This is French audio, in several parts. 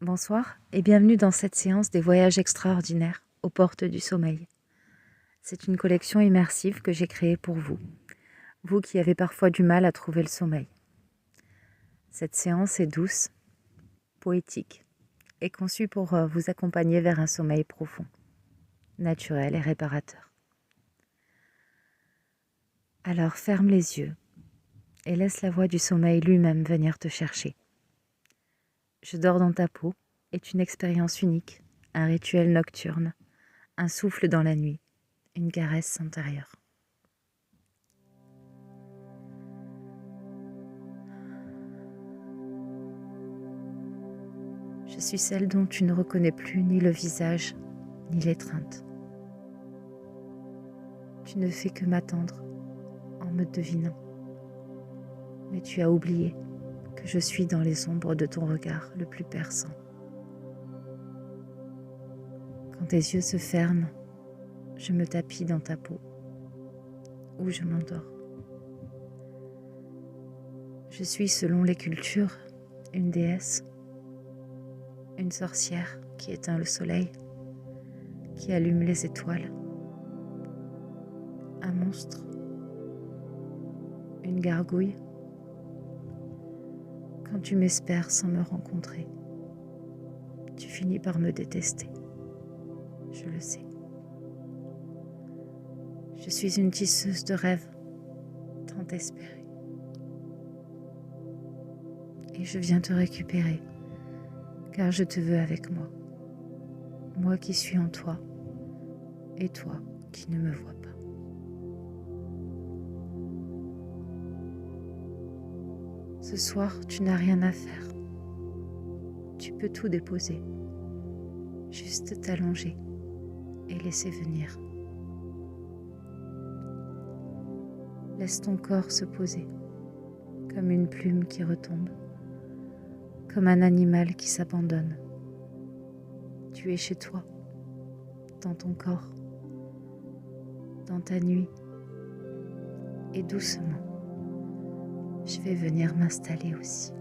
Bonsoir et bienvenue dans cette séance des voyages extraordinaires aux portes du sommeil. C'est une collection immersive que j'ai créée pour vous, vous qui avez parfois du mal à trouver le sommeil. Cette séance est douce, poétique et conçue pour vous accompagner vers un sommeil profond, naturel et réparateur. Alors ferme les yeux et laisse la voix du sommeil lui-même venir te chercher. Je dors dans ta peau est une expérience unique, un rituel nocturne, un souffle dans la nuit, une caresse intérieure. Je suis celle dont tu ne reconnais plus ni le visage, ni l'étreinte. Tu ne fais que m'attendre en me devinant. Mais tu as oublié que je suis dans les ombres de ton regard le plus perçant. Quand tes yeux se ferment, je me tapis dans ta peau, ou je m'endors. Je suis, selon les cultures, une déesse, une sorcière qui éteint le soleil, qui allume les étoiles, un monstre, une gargouille. Quand tu m'espères sans me rencontrer, tu finis par me détester, je le sais. Je suis une tisseuse de rêves, tant espérée. Et je viens te récupérer, car je te veux avec moi. Moi qui suis en toi, et toi qui ne me vois pas. Ce soir, tu n'as rien à faire. Tu peux tout déposer, juste t'allonger et laisser venir. Laisse ton corps se poser, comme une plume qui retombe, comme un animal qui s'abandonne. Tu es chez toi, dans ton corps, dans ta nuit, et doucement, je vais venir m'installer aussi.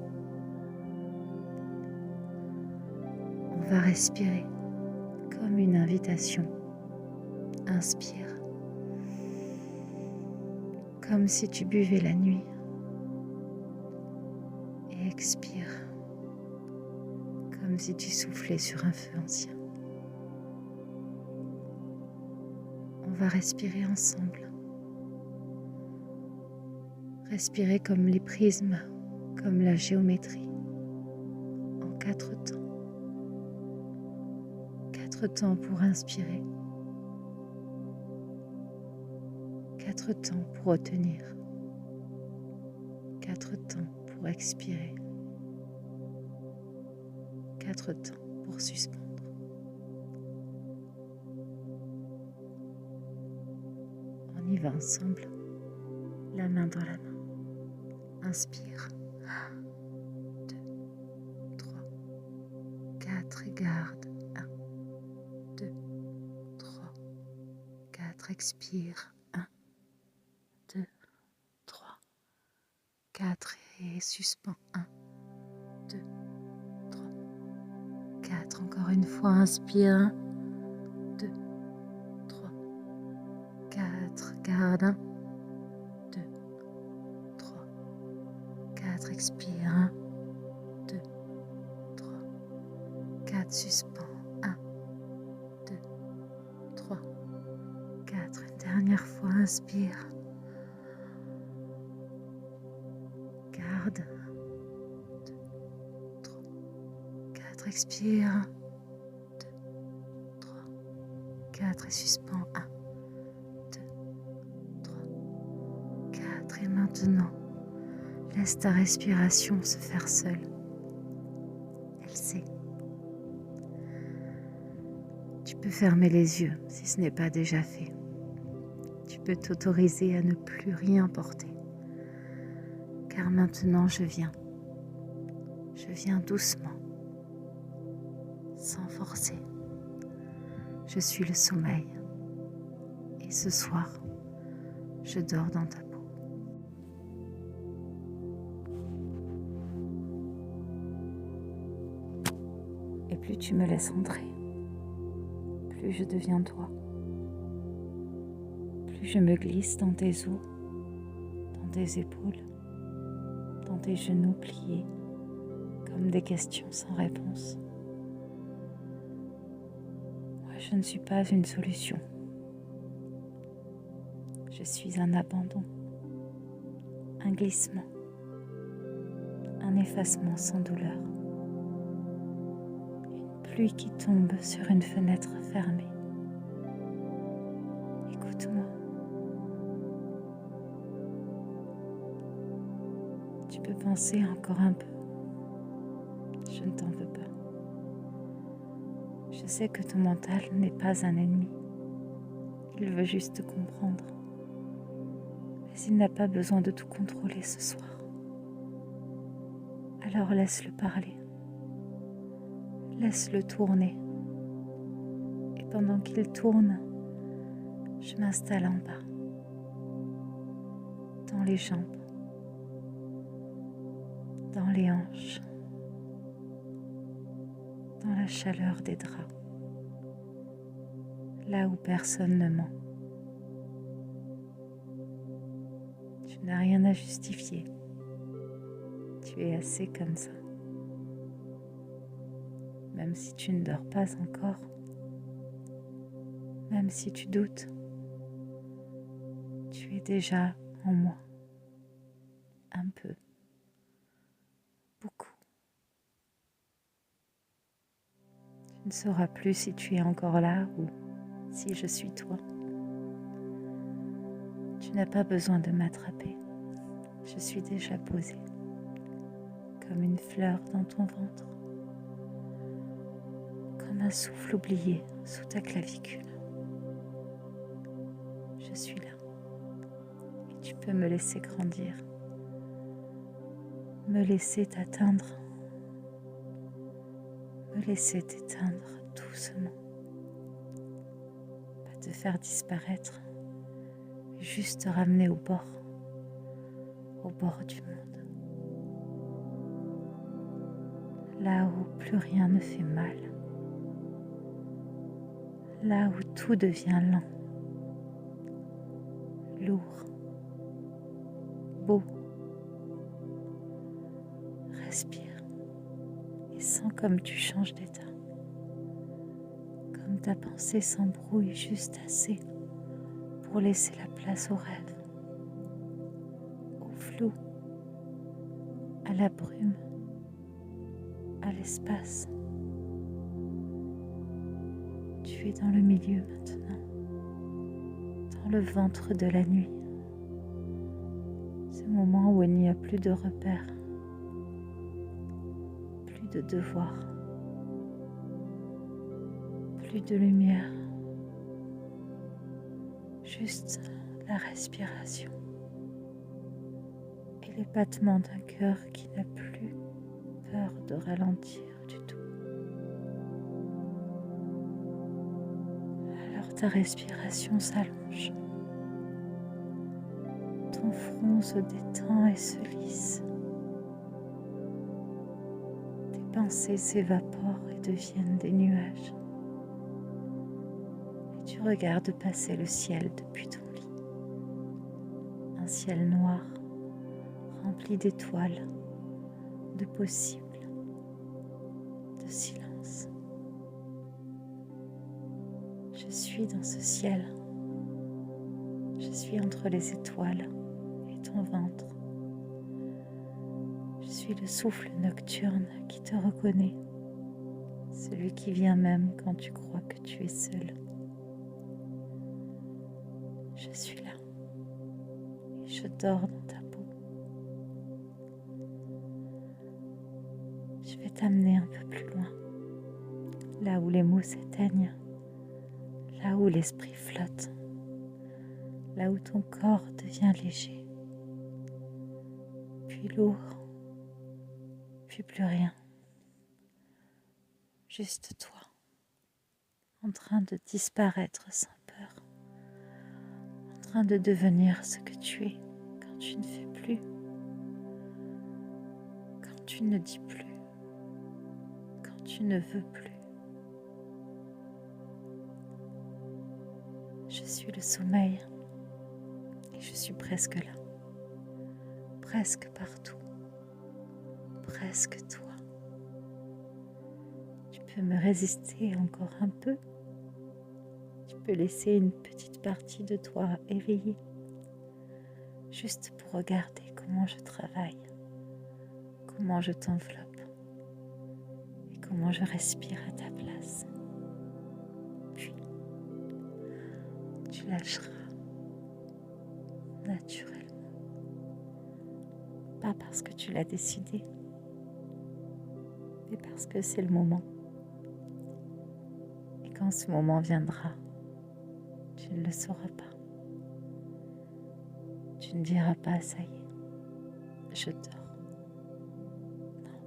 On va respirer comme une invitation. Inspire, comme si tu buvais la nuit. Et expire, comme si tu soufflais sur un feu ancien. On va respirer ensemble. Respirer comme les prismes, comme la géométrie, en 4 temps. 4 temps pour inspirer, 4 temps pour retenir, 4 temps pour expirer, 4 temps pour suspendre. On y va ensemble, la main dans la main. Inspire. 1, 2, 3, 4 et garde. 1, 2, 3, 4. Expire. 1, 2, 3, 4 et suspends. 1, 2, 3, 4. Encore une fois, inspire. 1, 2, 3, 4. Garde. 1, 2, 3, 4. Expire. 1, 2, 3, 4. Suspends. 1, 2, 3, 4. Une dernière fois, inspire. Garde. 2, 3, 4. Expire. 1, 2, 3, 4. Et suspends. 1, 2, 3, 4. Et maintenant, laisse ta respiration se faire seule. Elle sait. Tu peux fermer les yeux si ce n'est pas déjà fait. Tu peux t'autoriser à ne plus rien porter. Car maintenant je viens. Je viens doucement, sans forcer. Je suis le sommeil. Et ce soir, je dors dans ta peau. plus tu me laisses entrer, plus je deviens toi. Plus je me glisse dans tes os, dans tes épaules, dans tes genoux pliés, comme des questions sans réponse. Moi, je ne suis pas une solution. Je suis un abandon, un glissement, un effacement sans douleur. Une pluie qui tombe sur une fenêtre fermée. Écoute-moi. Tu peux penser encore un peu. Je ne t'en veux pas. Je sais que ton mental n'est pas un ennemi. Il veut juste te comprendre. Mais il n'a pas besoin de tout contrôler ce soir. Alors laisse-le parler. Laisse-le tourner. Et pendant qu'il tourne, je m'installe en bas, dans les jambes, dans les hanches, dans la chaleur des draps, là où personne ne ment. Tu n'as rien à justifier. Tu es assez comme ça. Même si tu ne dors pas encore, même si tu doutes, tu es déjà en moi. Un peu. Beaucoup. Tu ne sauras plus si tu es encore là ou si je suis toi. Tu n'as pas besoin de m'attraper. Je suis déjà posée, comme une fleur dans ton ventre, comme un souffle oublié sous ta clavicule. Je suis là et tu peux me laisser grandir, me laisser t'atteindre, me laisser t'éteindre doucement, pas te faire disparaître, mais juste te ramener au bord du monde, là où plus rien ne fait mal, là où tout devient lent, lourd, beau. Respire et sens comme tu changes d'état, comme ta pensée s'embrouille juste assez pour laisser la place au rêve, au flou, à la brume, à l'espace. Tu es dans le milieu maintenant, dans le ventre de la nuit, ce moment où il n'y a plus de repères, plus de devoirs, plus de lumière, juste la respiration et les battements d'un cœur qui n'a plus peur de ralentir du tout. Alors ta respiration s'allonge, ton front se détend et se lisse, tes pensées s'évaporent et deviennent des nuages. Et tu regardes passer le ciel depuis ton lit, un ciel noir rempli d'étoiles, de possibles, de silence. Je suis dans ce ciel, je suis entre les étoiles et ton ventre. Je suis le souffle nocturne qui te reconnaît, celui qui vient même quand tu crois que tu es seul. Je suis là et je dors dans ta peau. Je vais t'amener un peu plus loin, là où les mots s'éteignent, là où l'esprit flotte, là où ton corps devient léger, puis lourd, puis plus rien. Juste toi, en train de disparaître sans peur, en train de devenir ce que tu es quand tu ne fais plus, quand tu ne dis plus, quand tu ne veux plus. suis le sommeil et je suis presque là, presque partout, presque toi. Tu peux me résister encore un peu. Tu peux laisser une petite partie de toi éveillée, juste pour regarder comment je travaille, comment je t'enveloppe et comment je respire à ta place. Puis, tu lâcheras naturellement, pas parce que tu l'as décidé, mais parce que c'est le moment. Et quand ce moment viendra, tu ne le sauras pas. Tu ne diras pas, ça y est, je dors. Non,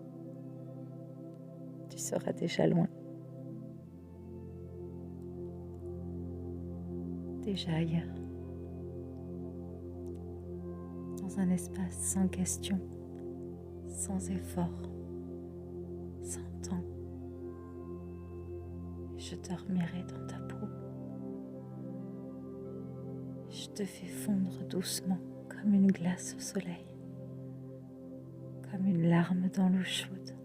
tu seras déjà loin, déjà ailleurs, dans un espace sans question, sans effort, sans temps. Je dormirai dans ta peau. Je te fais fondre doucement comme une glace au soleil, comme une larme dans l'eau chaude,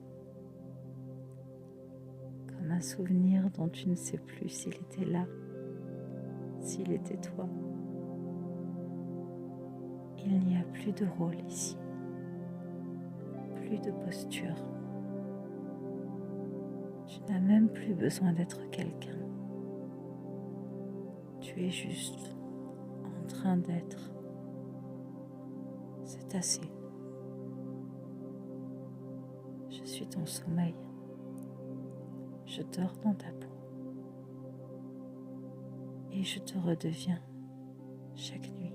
comme un souvenir dont tu ne sais plus s'il était là, s'il était toi. Il n'y a plus de rôle ici, plus de posture. Tu n'as même plus besoin d'être quelqu'un. Tu es juste en train d'être. C'est assez. Je suis ton sommeil. Je dors dans ta peau. Et je te redeviens chaque nuit.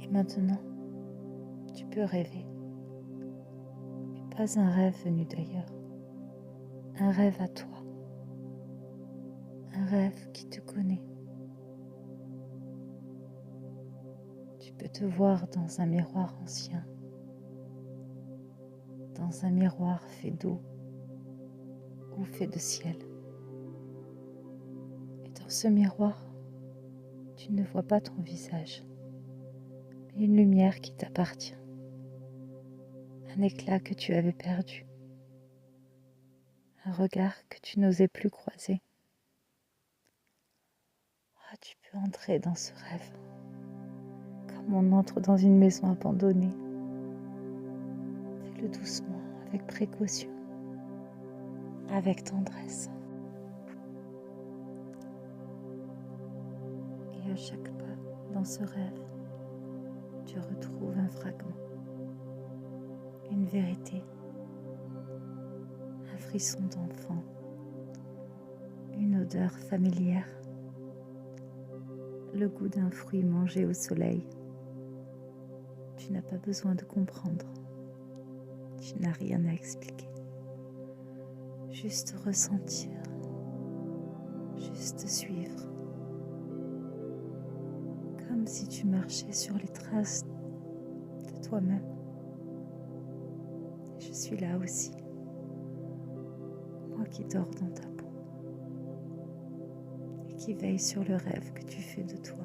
Et maintenant, tu peux rêver. Mais pas un rêve venu d'ailleurs. Un rêve à toi. Un rêve qui te connaît. Tu peux te voir dans un miroir ancien. Dans un miroir fait d'eau ou fait de ciel. Et dans ce miroir, tu ne vois pas ton visage, mais une lumière qui t'appartient, un éclat que tu avais perdu, un regard que tu n'osais plus croiser. Ah, tu peux entrer dans ce rêve, comme on entre dans une maison abandonnée. Fais-le doucement, avec précaution, avec tendresse. Et à chaque pas dans ce rêve, tu retrouves un fragment, une vérité, un frisson d'enfant, une odeur familière, le goût d'un fruit mangé au soleil. Tu n'as pas besoin de comprendre, tu n'as rien à expliquer, juste ressentir, juste suivre, comme si tu marchais sur les traces de toi-même. Et je suis là aussi, moi qui dors dans ta peau et qui veille sur le rêve que tu fais de toi.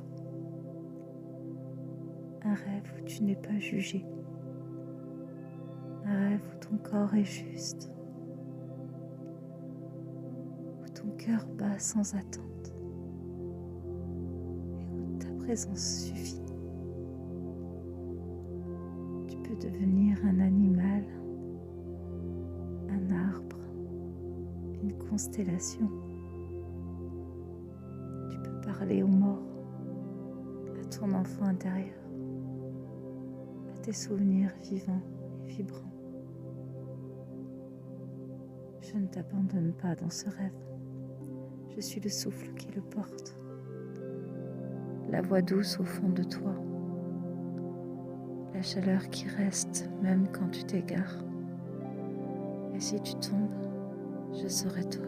Un rêve où tu n'es pas jugé, un rêve où ton corps est juste, où ton cœur bat sans attente et où ta présence suffit. Tu peux devenir un animal, un arbre, une constellation. Tu peux parler aux morts, à ton enfant intérieur, à tes souvenirs vivants et vibrants. Je ne t'abandonne pas dans ce rêve. Je suis le souffle qui le porte, la voix douce au fond de toi, la chaleur qui reste même quand tu t'égares. Et si tu tombes, je serai toi.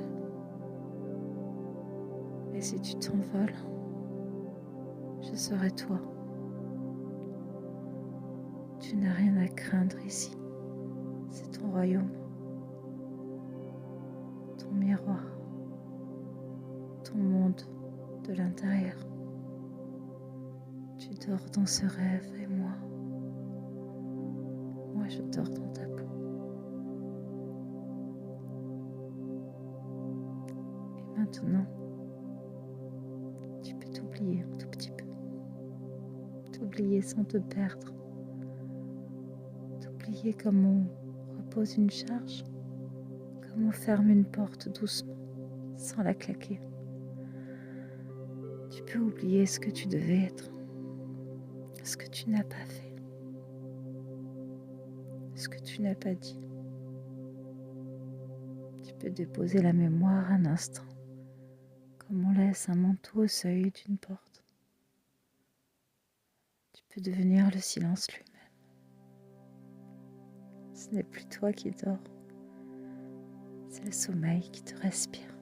Et si tu t'envoles, je serai toi. Tu n'as rien à craindre ici. C'est ton royaume, ton miroir. ton monde de l'intérieur. Tu dors dans ce rêve et moi je dors dans ta peau. Et maintenant, tu peux t'oublier un tout petit peu. T'oublier sans te perdre. T'oublier comme on repose une charge, comme on ferme une porte doucement, sans la claquer. Tu peux oublier ce que tu devais être, ce que tu n'as pas fait, ce que tu n'as pas dit. Tu peux déposer la mémoire un instant, comme on laisse un manteau au seuil d'une porte. Tu peux devenir le silence lui-même. Ce n'est plus toi qui dors, c'est le sommeil qui te respire.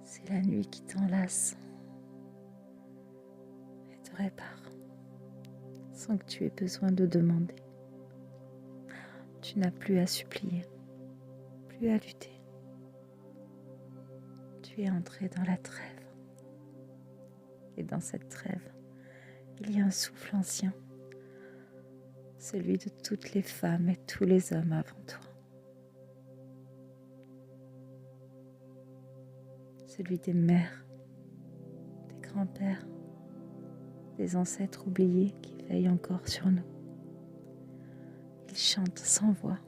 C'est la nuit qui t'enlace et te répare, sans que tu aies besoin de demander. Tu n'as plus à supplier, plus à lutter. Tu es entré dans la trêve. Et dans cette trêve, il y a un souffle ancien, celui de toutes les femmes et tous les hommes avant toi. Celui des mères, des grands-pères, des ancêtres oubliés qui veillent encore sur nous. Ils chantent sans voix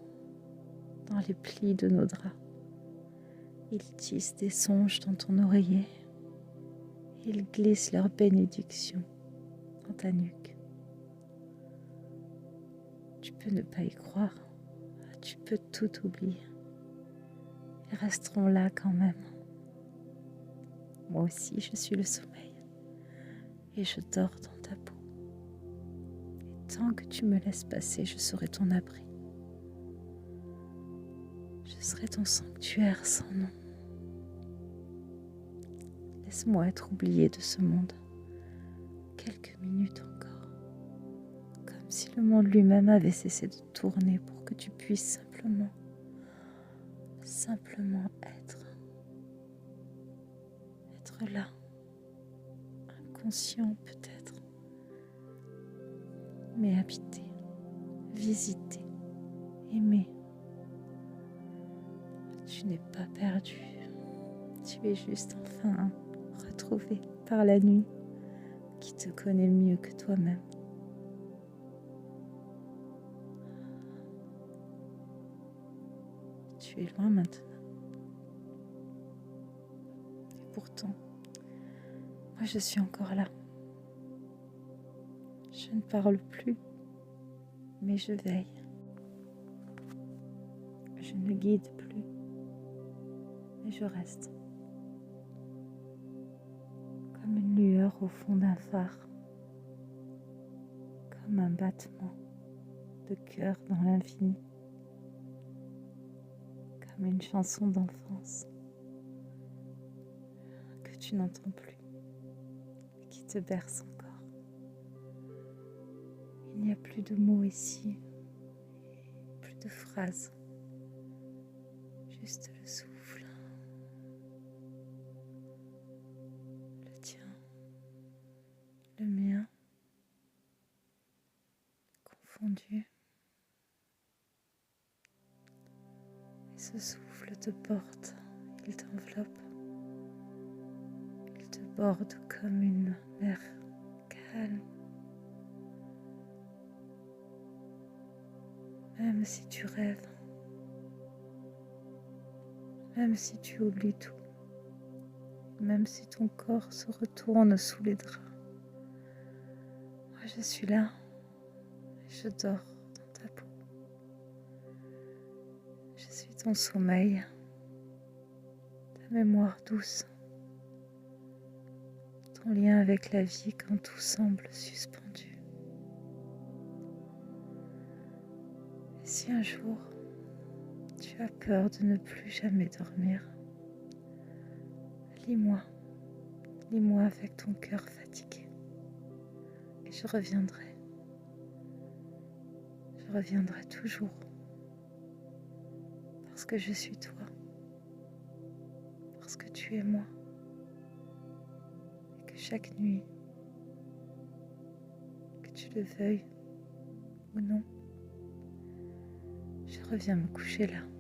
dans les plis de nos draps. Ils tissent des songes dans ton oreiller. Ils glissent leur bénédiction dans ta nuque. Tu peux ne pas y croire, tu peux tout oublier. Ils resteront là quand même. Moi aussi, je suis le sommeil et je dors dans ta peau. Et tant que tu me laisses passer, je serai ton abri. Je serai ton sanctuaire sans nom. Laisse-moi être oublié de ce monde, quelques minutes encore, comme si le monde lui-même avait cessé de tourner pour que tu puisses simplement être là, inconscient peut-être, mais habiter, visiter, aimer. Tu n'es pas perdu, tu es juste enfin retrouvé par la nuit qui te connaît mieux que toi-même. Tu es loin maintenant. Et pourtant, moi je suis encore là. Je ne parle plus, mais je veille. Je ne guide plus, mais je reste. Comme une lueur au fond d'un phare, comme un battement de cœur dans l'infini, comme une chanson d'enfance que tu n'entends plus et qui te berce encore. Il n'y a plus de mots ici, plus de phrases, juste le souffle, le tien, le mien, confondu. Et ce souffle te porte, il t'enveloppe, il te borde comme une mer calme. Même si tu rêves, même si tu oublies tout, même si ton corps se retourne sous les draps, moi je suis là et je dors dans ta peau. Je suis ton sommeil, ta mémoire douce, ton lien avec la vie quand tout semble suspendu. Et si un jour tu as peur de ne plus jamais dormir, lis-moi avec ton cœur fatigué et je reviendrai toujours parce que je suis toi, parce que tu es moi. chaque nuit, que tu le veuilles ou non, je reviens me coucher là.